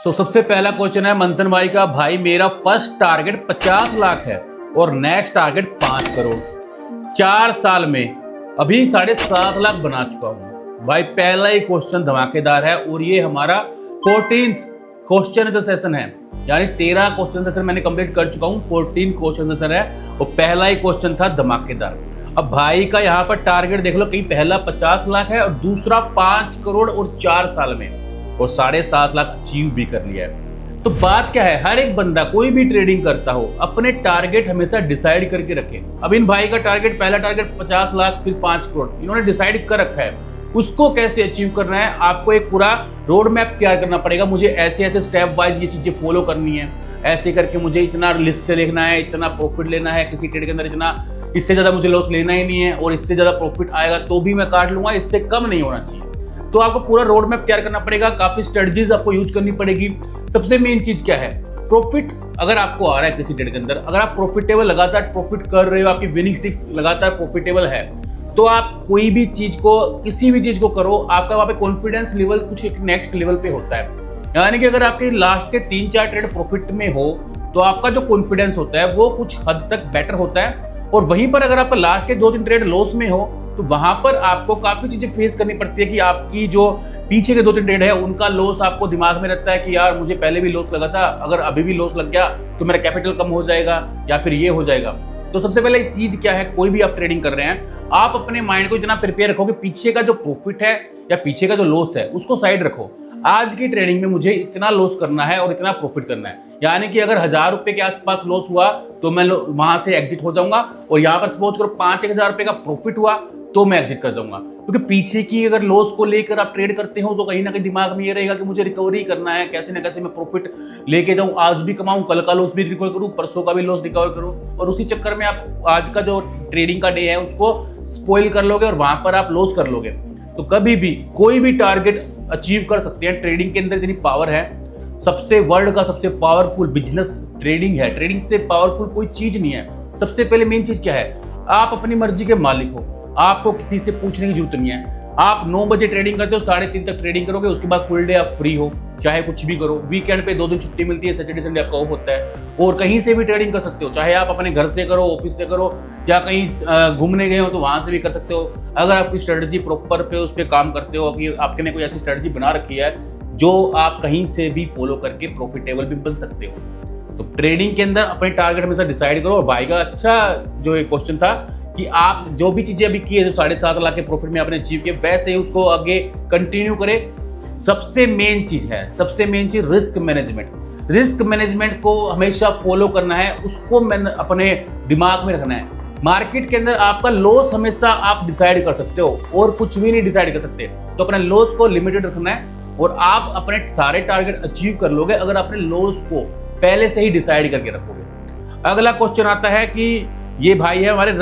सबसे पहला क्वेश्चन है मंथन भाई का। भाई मेरा फर्स्ट टारगेट 50 लाख है और नेक्स्ट टारगेट 5 करोड़। 4 साल में अभी 7.5 लाख बना चुका हूं। भाई पहला ही क्वेश्चन धमाकेदार है और ये हमारा 14th क्वेश्चन जो सेशन है, यानी 13 क्वेश्चन सेशन मैंने कंप्लीट कर चुका हूं। 14 क्वेश्चन सेशन है और पहला ही क्वेश्चन था धमाकेदार। अब भाई का यहाँ पर टारगेट देख लो, कहीं पहला 50 लाख है और दूसरा 5 करोड़ और 4 साल में, और 7.5 लाख अचीव भी कर लिया है। तो बात क्या है, हर एक बंदा कोई भी ट्रेडिंग करता हो अपने टारगेट हमेशा डिसाइड करके रखे। अब इन भाई का टारगेट, पहला टारगेट 50 लाख फिर 5 करोड़ इन्होंने डिसाइड कर रखा है। उसको कैसे अचीव करना है, आपको एक पूरा रोड मैप तैयार करना पड़ेगा। मुझे ऐसे ऐसे स्टेप वाइज ये चीजें फॉलो करनी है, ऐसे करके मुझे इतना लिस्ट लेना है, इतना प्रॉफिट लेना है किसी ट्रेड के अंदर, इतना, इससे ज्यादा मुझे लॉस लेना ही नहीं है, और इससे ज्यादा प्रॉफिट आएगा तो भी मैं काट लूंगा, इससे कम नहीं होना चाहिए। तो आपको पूरा रोड मैप तैयार करना पड़ेगा, काफी स्ट्रेटजीज आपको यूज करनी पड़ेगी। सबसे मेन चीज क्या है, प्रॉफिट अगर आपको आ रहा है किसी ट्रेड के अंदर, अगर आप प्रॉफिटेबल लगातार प्रॉफिट कर रहे हो, आपकी विनिंग स्टिक्स लगातार प्रॉफिटेबल है, तो आप कोई भी चीज को, किसी भी चीज को करो, आपका वहां पे कॉन्फिडेंस लेवल कुछ एक नेक्स्ट लेवल पे होता है। यानी कि अगर आपके लास्ट के 3-4 ट्रेड प्रॉफिट में हो तो आपका जो कॉन्फिडेंस होता है वो कुछ हद तक बेटर होता है। और वहीं पर अगर आपका लास्ट के 2-3 ट्रेड लॉस में हो तो वहां पर आपको काफी चीजें फेस करनी पड़ती है कि आपकी जो पीछे के 2-3 ट्रेड है उनका लॉस आपको दिमाग में रहता है कि यार मुझे पहले भी लॉस लगा था, अगर अभी भी लॉस लग गया तो मेरा कैपिटल कम हो जाएगा या फिर ये हो जाएगा। तो सबसे पहले चीज क्या है, कोई भी आप ट्रेडिंग कर रहे हैं, आप अपने माइंड को इतना प्रिपेयर रखो कि पीछे का जो प्रॉफिट है या पीछे का जो लॉस है उसको साइड रखो। आज की ट्रेडिंग में मुझे इतना लॉस करना है और इतना प्रॉफिट करना है, यानी कि अगर 1000 रुपए के आसपास लॉस हुआ तो मैं वहां से एग्जिट हो जाऊंगा, और यहाँ पर सपोज करो 5-1000 रुपए का प्रॉफिट हुआ तो मैं एग्जिट कर जाऊंगा। क्योंकि पीछे की अगर लॉस को लेकर आप ट्रेड करते हो तो कहीं ना कहीं दिमाग में ये रहेगा कि मुझे रिकवरी करना है, कैसे ना कैसे मैं प्रॉफिट लेके जाऊं, आज भी कमाऊं, कल का लॉस भी रिकवर करूं, परसों का भी लॉस रिकवर करूं, और उसी चक्कर में आप आज का जो ट्रेडिंग का डे है उसको स्पॉइल कर लोगे और वहां पर आप लॉस कर लोगे। तो कभी भी कोई भी टारगेट अचीव कर सकते हैं। ट्रेडिंग के अंदर इतनी पावर है, सबसे वर्ल्ड का सबसे पावरफुल बिजनेस ट्रेडिंग है। ट्रेडिंग से पावरफुल कोई चीज नहीं है। सबसे पहले मेन चीज क्या है, आप अपनी मर्जी के मालिक हो, आपको किसी से पूछने की जरूरत नहीं है। आप 9 बजे ट्रेडिंग करते हो, 3:30 तक ट्रेडिंग करोगे, उसके बाद फुल डे आप फ्री हो, चाहे कुछ भी करो। वीकेंड पे 2 दिन छुट्टी मिलती है, सैटरडे संडे आपका ऑफ होता है, और कहीं से भी ट्रेडिंग कर सकते हो, चाहे आप अपने घर से करो, ऑफिस से करो, या कहीं घूमने गए हो तो वहां से भी कर सकते हो। अगर आपकी स्ट्रेटजी प्रॉपर पे उस पर काम करते हो कि आपने कोई ऐसी स्ट्रेटजी बना रखी है जो आप कहीं से भी फॉलो करके प्रॉफिटेबल भी बन सकते हो। तो ट्रेडिंग के अंदर अपने टारगेट हमेशा डिसाइड करो। और भाई का अच्छा जो एक क्वेश्चन था कि आप जो भी चीजें अभी की है, जो 7.5 लाख के प्रॉफिट में आपने अचीव किया, वैसे ही उसको आगे कंटिन्यू करें। सबसे मेन चीज है, सबसे मेन चीज रिस्क मैनेजमेंट। रिस्क मैनेजमेंट को हमेशा फॉलो करना है, उसको अपने दिमाग में रखना है। मार्केट के अंदर आपका लॉस हमेशा आप डिसाइड कर सकते हो और कुछ भी नहीं डिसाइड कर सकते। तो अपने लॉस को लिमिटेड रखना है और आप अपने सारे टारगेट अचीव कर लोगे अगर अपने लॉस को पहले से ही डिसाइड करके रखोगे। अगला क्वेश्चन आता है कि ये भाई है हमारे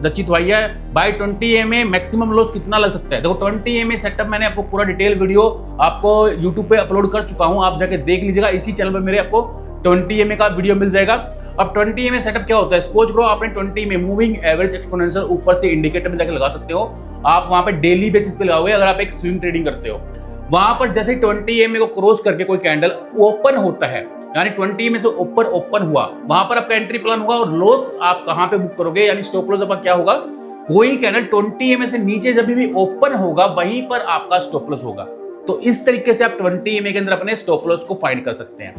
रचित भाई है, भाई 20 MA मैक्सिमम लॉस कितना लग सकता है। देखो 20 MA सेटअप मैंने आपको पूरा डिटेल वीडियो आपको यूट्यूब पे अपलोड कर चुका हूं, आप जाके देख लीजिएगा। इसी चैनल पर मेरे आपको 20 MA का वीडियो मिल जाएगा। अब 20 MA सेटअप क्या होता है, सपोज करो आपने 20 MA मूविंग एवरेज एक्सपोनेंशियल ऊपर से इंडिकेटर में जाके लगा सकते हो। आप वहां पे डेली बेसिस पे लगाओगे अगर आप एक स्विंग ट्रेडिंग करते हो। वहां पर जैसे 20 MA को क्रॉस करके कोई कैंडल ओपन होता है, यानी 20 MA से ऊपर ओपन हुआ, वहां पर आपका एंट्री प्लान होगा और लॉस आप कहां पे बुक करोगे, यानी स्टॉप लॉस आपका क्या होगा। कोई कैंडल 20 MA से नीचे जब भी ओपन होगा वहीं पर आपका स्टॉप लॉस होगा। तो इस तरीके से आप 20 MA के अंदर अपने स्टॉप लॉस को फाइंड कर सकते हैं।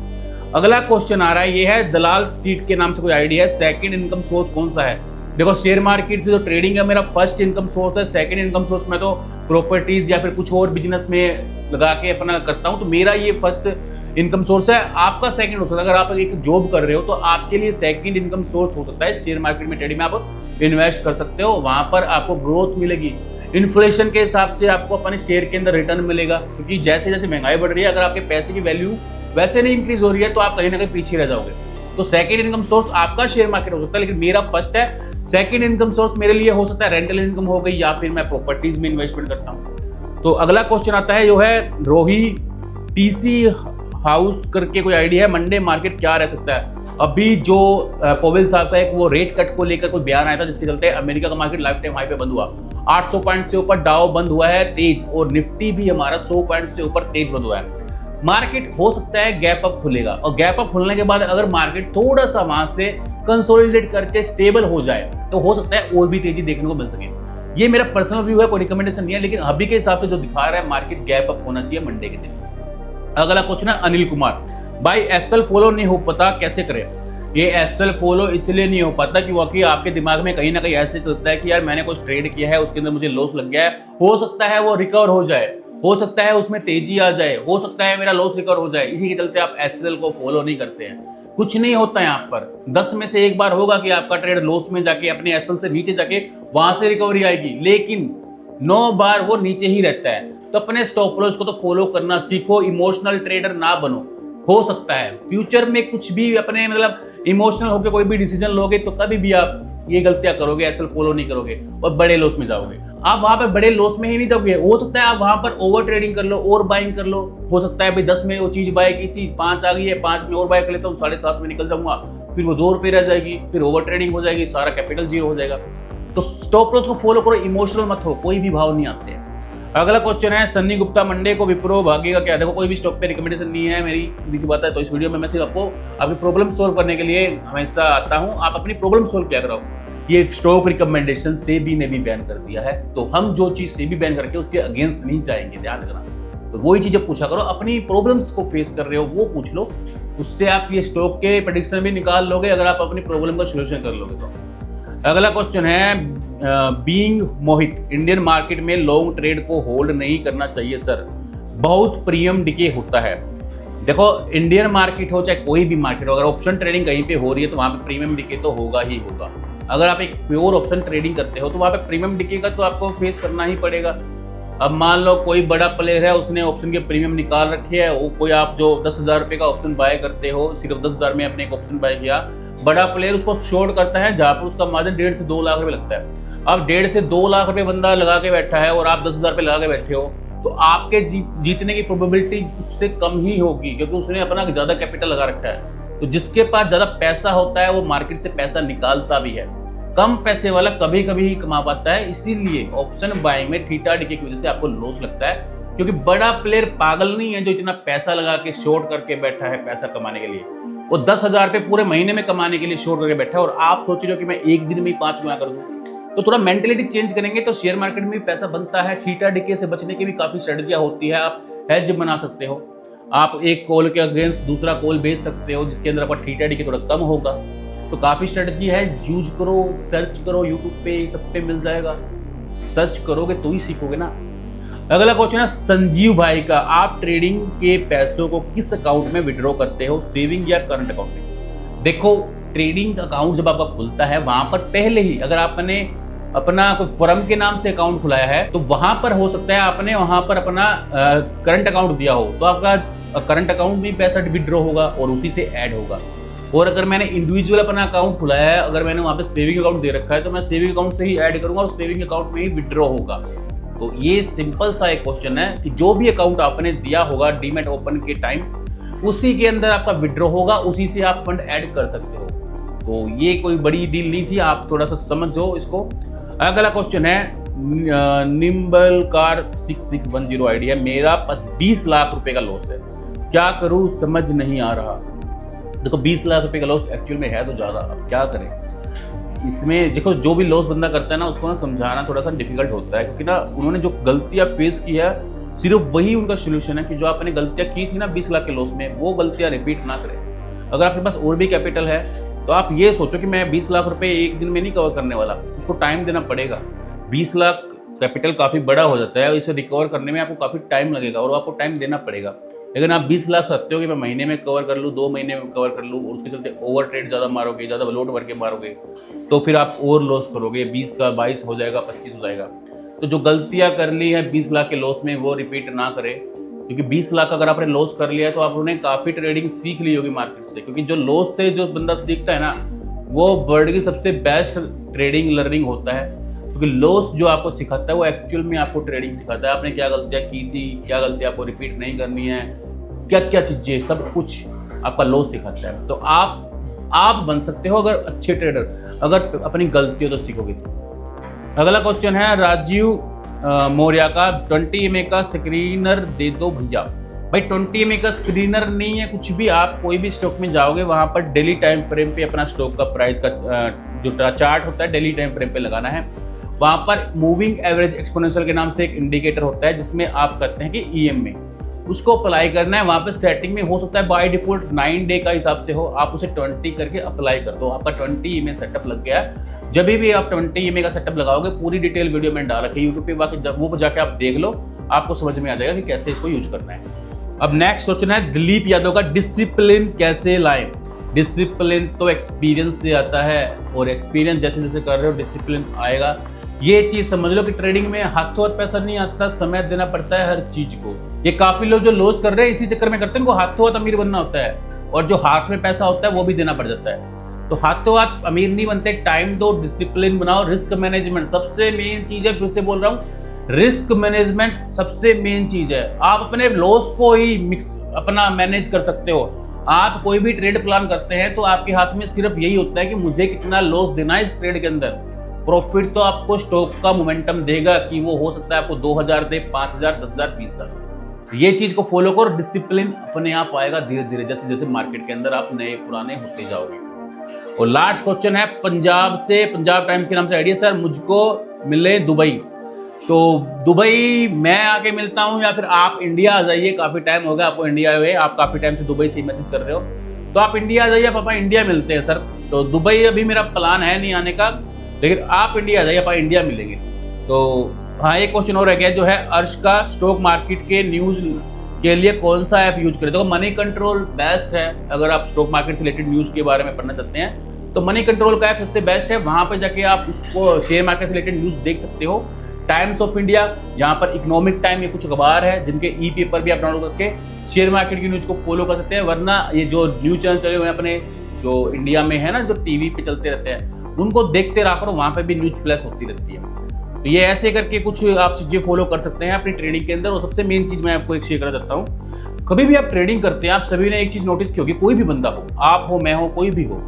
अगला क्वेश्चन आ रहा है, ये है दलाल स्ट्रीट के नाम से कोई आइडिया है, सेकंड इनकम सोर्स कौन सा है। देखो शेयर मार्केट से जो ट्रेडिंग है मेरा फर्स्ट इनकम सोर्स है। सेकंड इनकम सोर्स में तो प्रॉपर्टीज या फिर कुछ और बिजनेस में लगा के अपना करता हूं, तो मेरा ये फर्स्ट इनकम सोर्स है। आपका सेकंड हो सकता है, अगर आप एक जॉब कर रहे हो तो आपके लिए सेकंड इनकम सोर्स हो सकता है शेयर मार्केट में, ट्रेडिंग में आप इन्वेस्ट कर सकते हो, वहां पर आपको ग्रोथ मिलेगी। इन्फ्लेशन के हिसाब से आपको अपने शेयर के अंदर रिटर्न मिलेगा, क्योंकि जैसे जैसे महंगाई बढ़ रही है, अगर आपके पैसे की वैल्यू वैसे नहीं इंक्रीज हो रही है तो आप कहीं ना कहीं पीछे रह जाओगे। तो सेकंड इनकम सोर्स आपका शेयर मार्केट हो सकता है, लेकिन मेरा फर्स्ट है। सेकंड इनकम सोर्स मेरे लिए हो सकता है रेंटल इनकम हो गई, या फिर मैं प्रॉपर्टीज में इन्वेस्टमेंट करता हूँ। तो अगला क्वेश्चन आता है जो है रोही टीसी हाउस करके कोई आइडिया है, मंडे मार्केट क्या रह सकता है। अभी जो पोवेल साहब का एक वो रेट कट को लेकर कोई बयान आया था, जिसके चलते अमेरिका का मार्केट लाइफ टाइम हाई पे बंद हुआ। 800 पॉइंट से ऊपर डाउ बंद हुआ है तेज, और निफ्टी भी हमारा 100 पॉइंट से ऊपर तेज बंद हुआ है। मार्केट हो सकता है गैप अप खुलेगा, और गैप अप खुलने के बाद अगर मार्केट थोड़ा सा वहां से कंसोलिडेट करके स्टेबल हो जाए तो हो सकता है और भी तेजी देखने को मिल सके। ये मेरा पर्सनल व्यू है, कोई रिकमेंडेशन नहीं है, लेकिन अभी के हिसाब से जो दिखा रहा है मार्केट गैप अप होना चाहिए मंडे के दिन। अगला क्वेश्चन है अनिल कुमार, भाई एसएल फॉलो नहीं हो पता कैसे करें। ये एसएल फॉलो इसलिए नहीं हो पाता क्योंकि आपके दिमाग में कहीं ना कहीं ऐसे चलता है कि यार मैंने कुछ ट्रेड किया है, उसके अंदर मुझे लॉस लग गया है, हो सकता है वो रिकवर हो जाए, हो सकता है उसमें तेजी आ जाए, हो सकता है मेरा लॉस रिकवर हो जाए, इसी के चलते आप एसएल को फॉलो नहीं करते हैं। कुछ नहीं होता यहाँ पर, 10 में से एक बार होगा कि आपका ट्रेड लॉस में जाके अपने एसएल से नीचे जाके वहां से रिकवरी आएगी, लेकिन 9 बार वो नीचे ही रहता है। तो अपने स्टॉप लॉस को तो फॉलो करना सीखो, इमोशनल ट्रेडर ना बनो। हो सकता है फ्यूचर में कुछ भी अपने मतलब इमोशनल होकर कोई भी डिसीजन लोगे तो कभी भी आप ये गलतियां करोगे, एसएल फॉलो नहीं करोगे और बड़े लॉस में जाओगे। आप वहां पर बड़े लॉस में ही नहीं जाओगे, हो सकता है आप वहां पर ओवर ट्रेडिंग कर लो और बाइंग कर लो। हो सकता है भाई 10 में वो चीज बाय की थी, 5 आ गई है, 5 में और बाय कर लेता हूँ, 7.5 में निकल जाऊंगा, फिर वो 2 रुपये रह जाएगी, फिर ओवर ट्रेडिंग हो जाएगी, सारा कैपिटल जीरो हो जाएगा। तो स्टॉप लॉस को फॉलो करो, इमोशनल मत हो, कोई भी भाव नहीं आते हैं। अगला क्वेश्चन है सन्नी गुप्ता, मंडे को विप्रो भागेगा क्या। देखो कोई भी स्टॉक पे रिकमेंडेशन नहीं है मेरी, सीधी सी बात है। तो इस वीडियो में मैं सिर्फ आपको आपकी प्रॉब्लम सोल्व करने के लिए हमेशा आता हूं, आप अपनी प्रॉब्लम सोल्व किया करो। ये स्टॉक रिकमेंडेशन सेबी ने भी बैन कर दिया है, तो हम जो चीज सेबी बैन करके उसके अगेंस्ट नहीं जाएंगे, ध्यान रखना। तो वही चीजें पूछा करो, अपनी प्रॉब्लम्स को फेस कर रहे हो वो पूछ लो, उससे आप ये स्टॉक के प्रेडिक्शन भी निकाल लोगे अगर आप अपनी प्रॉब्लम का सोल्यूशन कर लोगे तो। अगला क्वेश्चन है बीइंग मोहित, इंडियन मार्केट में लॉन्ग ट्रेड को होल्ड नहीं करना चाहिए सर, बहुत प्रीमियम डिके होता है। देखो इंडियन मार्केट हो चाहे कोई भी मार्केट हो, अगर ऑप्शन ट्रेडिंग कहीं पे हो रही है तो वहां पे प्रीमियम डिके तो होगा ही होगा। अगर आप एक प्योर ऑप्शन ट्रेडिंग करते हो तो वहां पे प्रीमियम डिके का तो आपको फेस करना ही पड़ेगा। अब मान लो कोई बड़ा प्लेयर है, उसने ऑप्शन के प्रीमियम निकाल रखे है, वो कोई आप जो 10,000 रुपए का ऑप्शन बाय करते हो, सिर्फ 10,000 में अपने एक ऑप्शन बाय किया, बड़ा प्लेयर उसको शॉर्ट करता है जहां पर उसका मार्जिन 1.5 से 2 लाख रुपए लगता है। अब 1.5 से 2 लाख रुपए बंदा लगा के बैठा है और आप 10,000 रुपए लगा के बैठे हो, तो आपके जीतने की प्रोबेबिलिटी उससे कम ही होगी, क्योंकि उसने अपना ज्यादा कैपिटल लगा रखा है। तो जिसके पास ज्यादा पैसा होता है वो मार्केट से पैसा निकालता भी है, कम पैसे वाला कभी कभी ही कमा पाता है। इसीलिए ऑप्शन बाइंग में थीटा डिके की वजह से आपको लॉस लगता है, क्योंकि बड़ा प्लेयर पागल नहीं है जो इतना पैसा लगा के शॉर्ट करके बैठा है पैसा कमाने के लिए। वो 10,000 रुपए पूरे महीने में कमाने के लिए शॉर्ट करके बैठा है, और आप सोच रहे हो कि मैं एक दिन में ही 5 गुना कर दूं। तो थोड़ा मेंटेलिटी चेंज करेंगे तो शेयर मार्केट में भी पैसा बनता है। थीटा डिके से बचने की भी काफी स्ट्रेटजियां होती है। आप हेज बना सकते हो, आप एक कॉल के अगेंस्ट दूसरा कॉल बेच सकते हो जिसके अंदर आपका थीटा डिके थोड़ा कम होगा। तो काफी स्ट्रेटजी है, यूज करो, सर्च करो, यूट्यूब पे सब पे मिल जाएगा, सर्च करोगे तो ही सीखोगे ना। अगला क्वेश्चन है संजीव भाई का, आप ट्रेडिंग के पैसों को किस अकाउंट में विड्रॉ करते हो, सेविंग या करंट अकाउंट में। देखो ट्रेडिंग अकाउंट जब आपका खुलता है वहां पर पहले ही अगर आपने अपना कोई फर्म के नाम से अकाउंट खुलाया है तो वहां पर हो सकता है आपने वहां पर अपना करंट अकाउंट दिया हो, तो आपका करंट अकाउंट में पैसा विड्रॉ होगा और उसी से ऐड होगा। और अगर मैंने इंडिविजुअल अपना अकाउंट खुलाया है, अगर मैंने वहां पे सेविंग अकाउंट दे रखा है तो मैं सेविंग अकाउंट से ही ऐड करूंगा और सेविंग अकाउंट में ही विड्रॉ होगा। तो ये सिंपल सा एक क्वेश्चन है कि जो भी अकाउंट आपने दिया होगा डीमैट ओपन के टाइम, उसी के अंदर आपका विड्रॉ होगा, उसी से आप फंड ऐड कर सकते हो। तो ये कोई बड़ी डील नहीं थी, आप थोड़ा सा समझो इसको। अगला क्वेश्चन है निम्बल कार 6610 आइडिया, मेरा 20 लाख रुपए का लॉस है, क्या करूं समझ नहीं आ रहा। देखो 20 लाख रुपए का लॉस एक्चुअल में है तो ज्यादा, अब क्या करें इसमें। देखो जो भी लॉस बंदा करता है ना उसको ना समझाना थोड़ा सा डिफिकल्ट होता है, क्योंकि ना उन्होंने जो गलतियां फेस की है सिर्फ वही उनका सोल्यूशन है कि जो आपने गलतियां की थी ना 20 लाख के लॉस में, वो गलतियां रिपीट ना करें। अगर आपके पास और भी कैपिटल है तो आप ये सोचो कि मैं 20 लाख रुपए एक दिन में नहीं कवर करने वाला, उसको टाइम देना पड़ेगा। 20 लाख कैपिटल काफी बड़ा हो जाता है, इसे रिकवर करने में आपको काफी टाइम लगेगा और आपको टाइम देना पड़ेगा। लेकिन आप 20 लाख सकते हो कि मैं महीने में कवर कर लूँ, 2 महीने में कवर कर लूँ, और उसके चलते ओवर ट्रेड ज़्यादा मारोगे, ज़्यादा लोड भर के मारोगे तो फिर आप और लॉस करोगे, 20 का 22 हो जाएगा, 25 हो जाएगा। तो जो गलतियाँ कर ली है 20 लाख के लॉस में वो रिपीट ना करें, क्योंकि 20 लाख अगर आपने लॉस कर लिया है तो आप उन्हें काफ़ी ट्रेडिंग सीख ली होगी मार्केट से, क्योंकि जो लॉस से जो बंदा सीखता है ना वो वर्ल्ड की सबसे बेस्ट ट्रेडिंग लर्निंग होता है। क्योंकि लॉस जो आपको सिखाता है वो एक्चुअल में आपको ट्रेडिंग सिखाता है, आपने क्या गलतियाँ की थी, क्या गलतियाँ आपको रिपीट नहीं करनी है, क्या क्या चीजें, सब कुछ आपका लॉस सिखाता है। तो आप बन सकते हो अगर अच्छे ट्रेडर, अगर अपनी गलतियों तो सीखोगे तो। अगला क्वेश्चन है राजीव मौर्य का, 20 MA का स्क्रीनर दे दो भैया, भाई 20 MA का स्क्रीनर नहीं है कुछ भी, आप कोई भी स्टॉक में जाओगे वहां पर डेली टाइम फ्रेम पे अपना स्टॉक का प्राइस का जो चार्ट होता है डेली टाइम फ्रेम पे लगाना है। वहां पर मूविंग एवरेज एक्सपोनेंशियल के नाम से एक इंडिकेटर होता है जिसमें आप कहते हैं कि EMA, उसको अप्लाई करना है। वहां पे सेटिंग में हो सकता है बाय डिफॉल्ट 9 डे का हिसाब से हो, आप उसे 20 करके अप्लाई कर दो, आपका 20 EMA सेटअप लग गया है। जब भी आप 20 EMA का सेटअप लगाओगे, पूरी डिटेल वीडियो में डाल रखी है यूट्यूब पे, बाकी जब वो जाके आप देख लो, आपको समझ में आ जाएगा कि कैसे इसको यूज करना है। अब नेक्स्ट सोचना है दिलीप यादव का डिसिप्लिन कैसे लाएं। डिसिप्लिन तो एक्सपीरियंस से आता है, और एक्सपीरियंस जैसे जैसे कर रहे हो डिसिप्लिन आएगा। ये चीज समझ लो कि ट्रेडिंग में हाथों हाथ पैसा नहीं आता, समय देना पड़ता है हर चीज को। ये काफी लोग जो लॉस कर रहे हैं इसी चक्कर में करते हैं, उनको हाथों हाथ अमीर बनना होता है, और जो हाथ में पैसा होता है वो भी देना पड़ जाता है। तो हाथों हाथ अमीर नहीं बनते, टाइम दो, डिसिप्लिन बनाओ, रिस्क मैनेजमेंट सबसे मेन चीज है। फिर से बोल रहा हूँ, रिस्क मैनेजमेंट सबसे मेन चीज है। आप अपने लॉस को ही अपना मैनेज कर सकते हो। आप कोई भी ट्रेड प्लान करते हैं तो आपके हाथ में सिर्फ यही होता है कि मुझे कितना लॉस देना है इस ट्रेड के अंदर। प्रॉफिट तो आपको स्टॉक का मोमेंटम देगा कि वो हो सकता है आपको 2000 दे, 5000, 10,000, 20,000। ये चीज को फॉलो करो, डिसिप्लिन अपने आप आएगा धीरे धीरे, जैसे जैसे मार्केट के अंदर आप नए पुराने होते जाओगे। और लास्ट क्वेश्चन है पंजाब से, पंजाब टाइम्स के नाम से आइडिया, सर मुझको मिले दुबई। तो दुबई मैं आके मिलता हूँ या फिर आप इंडिया आ जाइए, काफी टाइम हो गया आपको इंडिया हुए, आप काफी टाइम से दुबई से मैसेज कर रहे हो, तो आप इंडिया आ जाइए, पापा इंडिया मिलते हैं सर। तो दुबई अभी मेरा प्लान है नहीं आने का, लेकिन आप इंडिया आ जाइए, पापा इंडिया मिलेंगे। तो हाँ, एक क्वेश्चन और रह गया जो है अर्श का, स्टॉक मार्केट के न्यूज के लिए कौन सा ऐप यूज करें। तो मनी कंट्रोल बेस्ट है, अगर आप स्टॉक मार्केट से रिलेटेड न्यूज के बारे में पढ़ना चाहते हैं तो मनी कंट्रोल का ऐप सबसे बेस्ट है। वहां पर जाके आप उसको शेयर मार्केट से रिलेटेड न्यूज देख सकते हो। टाइम्स ऑफ इंडिया, यहाँ पर इकोनॉमिक टाइम, ये कुछ अखबार है जिनके ई-पेपर भी आप डाउनलोड करके शेयर मार्केट की न्यूज को फॉलो कर सकते हैं। वरना ये जो न्यूज चैनल चले हुए हैं अपने जो इंडिया में है ना, जो टीवी पे चलते रहते हैं, उनको देखते रहा करो, वहां पे भी न्यूज फ्लैश होती रहती है। तो ये ऐसे करके कुछ आप चीजें फॉलो कर सकते हैं अपनी ट्रेडिंग के अंदर। और सबसे मेन चीज मैं आपको एक शेयर करना चाहता हूँ, कभी भी आप ट्रेडिंग करते हैं, आप सभी ने एक चीज नोटिस की होगी, कोई भी बंदा हो, आप हो, मैं हो, कोई भी हो,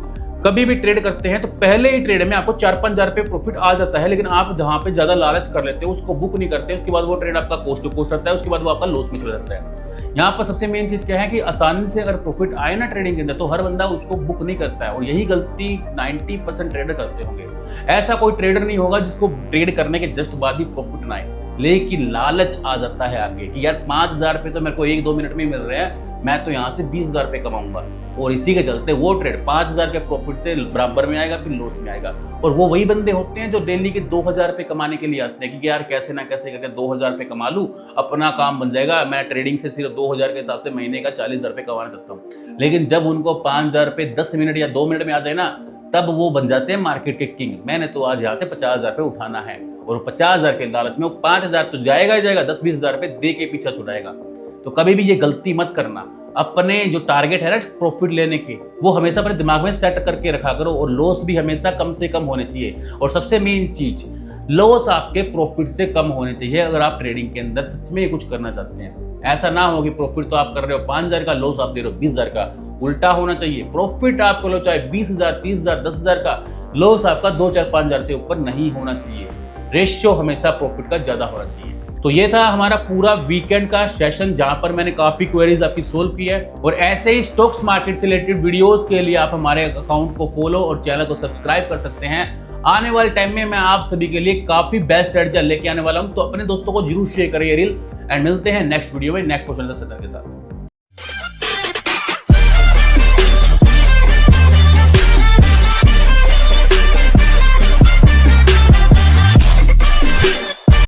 कभी भी ट्रेड करते हैं तो पहले ही ट्रेड में आपको 4-5 हजार रुपये प्रॉफिट आ जाता है। लेकिन आप जहां पे ज्यादा लालच कर लेते हो उसको बुक नहीं करते, उसके बाद वो ट्रेड आपका कोस्ट टू कोस्ट रहता है, उसके बाद वो आपका लॉस में चला जाता है। यहाँ पर सबसे मेन चीज क्या है कि आसानी से अगर प्रॉफिट आए ना ट्रेडिंग के अंदर, तो हर बंदा उसको बुक नहीं करता है, और यही गलती 90% ट्रेडर करते होंगे। ऐसा कोई ट्रेडर नहीं होगा जिसको ट्रेड करने के जस्ट बाद ही प्रॉफिट ना आए, लेकिन लालच आ जाता है आगे कि यार 5,000 रुपये तो मेरे को 1-2 मिनट में मिल रहे हैं, मैं तो यहाँ से 20,000 रुपये कमाऊंगा, और इसी के चलते वो ट्रेड 5,000 के प्रॉफिट से बराबर में आएगा, फिर लॉस में आएगा। और वो वही बंदे होते हैं जो डेली के 2,000 रुपये कमाने के लिए आते हैं कि यार कैसे ना कैसे करके 2,000 रुपये कमा लूँ, अपना काम बन जाएगा, मैं ट्रेडिंग से सिर्फ 2,000 के हिसाब से महीने का 40,000 रुपये कमाना चाहता हूँ। लेकिन जब उनको 5,000 रुपये 10 मिनट या 2 मिनट में आ जाए ना, तब वो बन जाते हैं मार्केट के किंग। मैंने तो आज यहाँ से 50,000 रुपये उठाना है, और 50,000 के लालच में वो 5,000 तो जाएगा ही जाएगा, 10-20,000 रुपये दे के पीछा छुड़ाएगा। तो कभी भी ये गलती मत करना। अपने जो टारगेट है ना प्रॉफिट लेने के, वो हमेशा अपने दिमाग में सेट करके रखा करो, और लॉस भी हमेशा कम से कम होने चाहिए। और सबसे मेन चीज, लॉस आपके प्रॉफिट से कम होने चाहिए अगर आप ट्रेडिंग के अंदर सच में कुछ करना चाहते हैं। ऐसा ना हो कि प्रॉफिट तो आप कर रहे हो 5,000 का, लॉस आप दे रहे हो 20,000 का। उल्टा होना चाहिए, प्रॉफिट आपको लो चाहे 20,000, 30,000, 10,000 का, लॉस आपका 2-4-5,000 से ऊपर नहीं होना चाहिए। रेशियो हमेशा प्रॉफिट का ज्यादा होना चाहिए। तो ये था हमारा पूरा वीकेंड का सेशन, जहां पर मैंने काफी क्वेरीज आपकी सोल्व की है। और ऐसे ही स्टॉक्स मार्केट से रिलेटेड वीडियोस के लिए आप हमारे अकाउंट को फॉलो और चैनल को सब्सक्राइब कर सकते हैं। आने वाले टाइम में मैं आप सभी के लिए काफी बेस्ट स्ट्रेटजी लेके आने वाला हूं, तो अपने दोस्तों को जरूर शेयर करिए रील। एंड मिलते हैं नेक्स्ट वीडियो में नेक्स्ट क्वेश्चन के साथ।